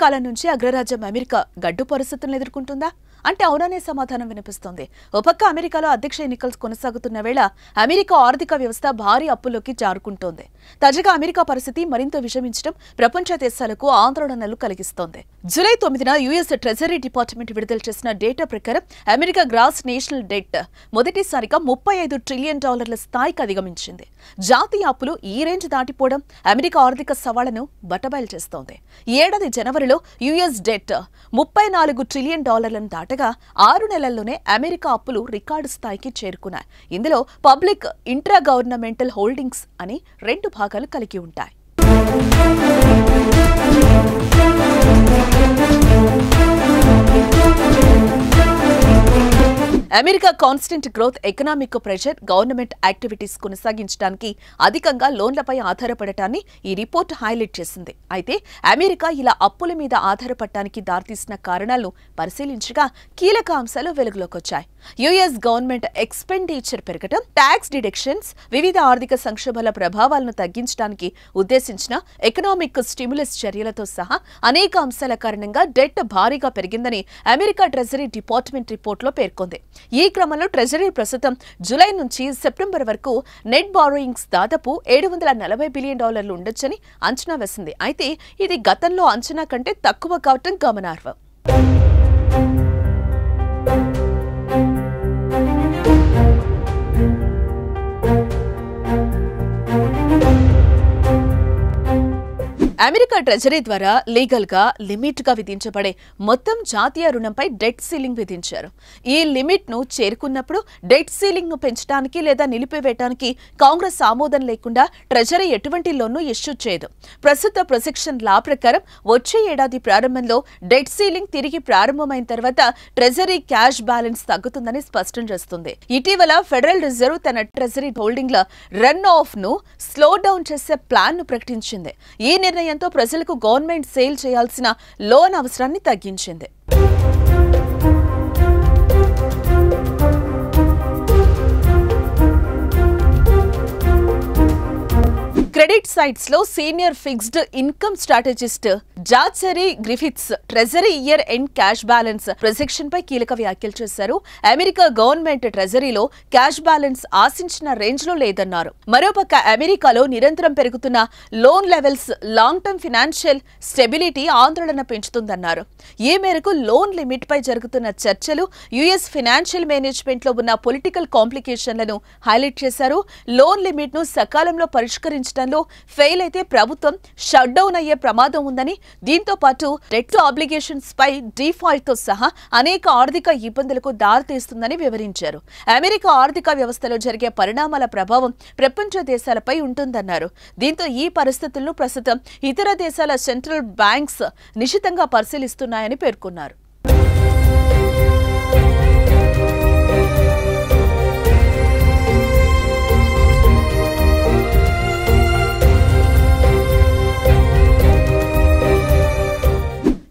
కాలం నుంచి అగ్రరాజ్యం అమెరికా గడ్డు పరిస్థితులను ఎదుర్కొంటుందా అంటే అవుననే సమాధానం వినిపిస్తోంది. ఒపక్క అమెరికాలో అధ్యక్ష ఎన్నికలు కొనసాగుతున్న వేళ అమెరికా ఆర్థిక వ్యవస్థ భారీ అప్పుల్లోకి జారుకుంటోంది. తాజాగా అమెరికా పరిస్థితి మరింత విషమించడం ప్రపంచ దేశాలకు ఆందోళనలు కలిగిస్తోంది. జూలై 9న యుఎస్ ట్రెజరీ డిపార్ట్మెంట్ విడుదల చేసిన డేటా ప్రకారం అమెరికా గ్రాస్ నేషనల్ డెట్ మొదటిసారిగా $35 ట్రిలియన్ స్థాయికి అధిగమించింది. జాతీయ అప్పులు ఈ రేంజ్ దాటిపోవడం అమెరికా ఆర్థిక సవాళ్లను బట్టబయలు చేస్తోంది. ఈ ఏడాది జనవరిలో యుఎస్ డెట్ $34 ట్రిలియన్ దాటగా 6 నెలల్లోనే అమెరికా అప్పులు రికార్డు స్థాయికి చేరుకున్నాయి. ఇందులో పబ్లిక్, ఇంట్రా గవర్నమెంటల్ హోల్డింగ్స్ అని 2 భాగాలు కలిగి ఉంటాయి. America constant growth, economic pressure, government activities కొనసాగించడానికి అధికంగా లోన్లపై ఆధారపడటాన్ని ఈ రిపోర్ట్ హైలైట్ చేసింది. అయితే అమెరికా ఇలా అప్పుల మీద ఆధారపడటానికి దారితీసిన కారణాలను పరిశీలించగా కీలక అంశాలు వెలుగులోకి వచ్చాయి. యుఎస్ గవర్నమెంట్ ఎక్స్పెండిచర్ పెరగటం, ట్యాక్స్ డిడక్షన్స్, వివిధ ఆర్థిక సంక్షోభాల ప్రభావాలను తగ్గించడానికి ఉద్దేశించిన ఎకనామిక్ స్టిమ్యులస్ చర్యలతో సహా అనేక అంశాల కారణంగా డెట్ భారీగా పెరిగిందని అమెరికా ట్రెజరీ డిపార్ట్మెంట్ రిపోర్టులో పేర్కొంది. ఈ క్రమంలో ట్రెజరీ ప్రస్తుతం జూలై నుంచి సెప్టెంబర్ వరకు నెట్ బారోయింగ్స్ దాదాపు $740 బిలియన్ ఉండొచ్చని అంచనా వేసింది. అయితే ఇది గతంలో అంచనా కంటే తక్కువ కావటం గమనార్హం. అమెరికా ట్రెజరీ ద్వారా లీగల్ గా లిమిట్ గా విధించబడే మొత్తం జాతీయ రుణంపై డెట్ సీలింగ్ విధించారు. ఈ లిమిట్ ను చేరుకున్నప్పుడు డెట్ సీలింగ్ ను పెంచడానికి లేదా నిలిపివేయడానికి కాంగ్రెస్ ఆమోదం లేకుండా ట్రెజరీ ఎటువంటి లోన్ను ఇష్యూ చేయదు. ప్రస్తుత ప్రొసెక్షన్ లా ప్రకారం వచ్చే ఏడాది ప్రారంభంలో డెట్ సీలింగ్ తిరిగి ప్రారంభమైన తర్వాత ట్రెజరీ క్యాష్ బ్యాలెన్స్ తగ్గుతుందని స్పష్టం చేస్తుంది. ఇటీవల ఫెడరల్ రిజర్వ్ తన ట్రెజరీ హోల్డింగ్ల రన్ ఆఫ్ ను స్లో డౌన్ చేసే ప్లాన్ ను ప్రకటించింది. ఈ నిర్ణయంతో ప్రజలకు గవర్నమెంట్ సేల్ చేయాల్సిన లోన్ అవసరాన్ని తగ్గించింది. క్రెడిట్ సైట్స్ లో senior fixed income strategist Zachary Griffiths Treasury year end cash balance projection పై కీలక వ్యాఖ్యలు చేశారు. అమెరికా గవర్నమెంట్ ట్రెజరీలో క్యాష్ బ్యాలెన్స్ ఆశించిన రేంజ్ లో లేదన్నారు. మరోపక్క అమెరికాలో నిరంతరం పెరుగుతున్న loan levels long term financial stability ఆందోళన పెంచుతుందన్నారు. ఈ మేరకు లోన్ లిమిట్ పై జరుగుతున్న చర్చలు యుఎస్ ఫినాన్షియల్ మేనేజ్మెంట్ లో ఉన్న పొలిటికల్ కాంప్లికేషన్లను హైలైట్ చేశారు. లోన్ లిమిట్ ను సకాలంలో పరిష్కరించడం ఫెయిల్ అయితే ప్రభుత్వం షట్ డౌన్ అయ్యే ప్రమాదం ఉందని, దీంతో పాటు డెట్ ఆబ్లిగేషన్స్ పై డిఫాల్ట్ తో సహా అనేక ఆర్థిక ఇబ్బందులకు దారితీస్తుందని వివరించారు. అమెరికా ఆర్థిక వ్యవస్థలో జరిగే పరిణామాల ప్రభావం ప్రపంచ దేశాలపై ఉంటుందన్నారు. దీంతో ఈ పరిస్థితులను ప్రస్తుతం ఇతర దేశాల సెంట్రల్ బ్యాంక్స్ నిశితంగా పరిశీలిస్తున్నాయని పేర్కొన్నారు.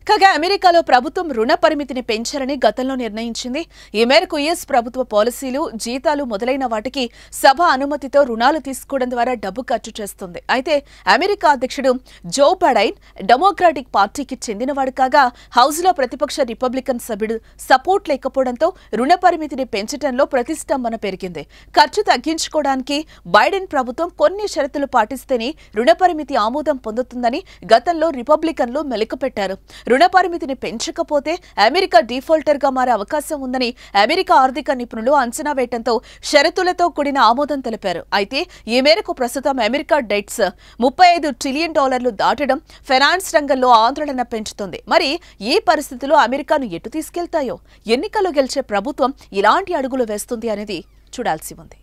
కాగా అమెరికాలో ప్రభుత్వం రుణ పరిమితిని పెంచాలని గతంలో నిర్ణయించింది. ఈ మేరకు యుఎస్ ప్రభుత్వ పాలసీలు, జీతాలు మొదలైన వాటికి సభ అనుమతితో రుణాలు తీసుకోవడం ద్వారా డబ్బు ఖర్చు చేస్తుంది. అయితే అమెరికా అధ్యక్షుడు జో బైడెన్ డెమోక్రాటిక్ పార్టీకి చెందినవాడు కాగా హౌస్ లో ప్రతిపక్ష రిపబ్లికన్ సభ్యుడు సపోర్ట్ లేకపోవడంతో రుణ పరిమితిని పెంచడంలో ప్రతిష్టంభన పెరిగింది. ఖర్చు తగ్గించుకోవడానికి బైడెన్ ప్రభుత్వం కొన్ని షరతులు పాటిస్తేనే రుణ పరిమితి ఆమోదం పొందుతుందని గతంలో రిపబ్లికన్లు మెలికపెట్టారు. రుణ పరిమితిని పెంచకపోతే అమెరికా డిఫాల్టర్ గా మారే అవకాశం ఉందని అమెరికా ఆర్థిక నిపుణులు అంచనా వేయడంతో షరతులతో కూడిన ఆమోదం తెలిపారు. అయితే ఈ మేరకు ప్రస్తుతం అమెరికా డెట్స్ $35 ట్రిలియన్ దాటడం ఫైనాన్స్ రంగంలో ఆందోళన పెంచుతుంది. మరి ఈ పరిస్థితుల్లో అమెరికాను ఎటు తీసుకెళ్తాయో, ఎన్నికల్లో గెలిచే ప్రభుత్వం ఇలాంటి అడుగులు వేస్తుంది అనేది చూడాల్సి ఉంది.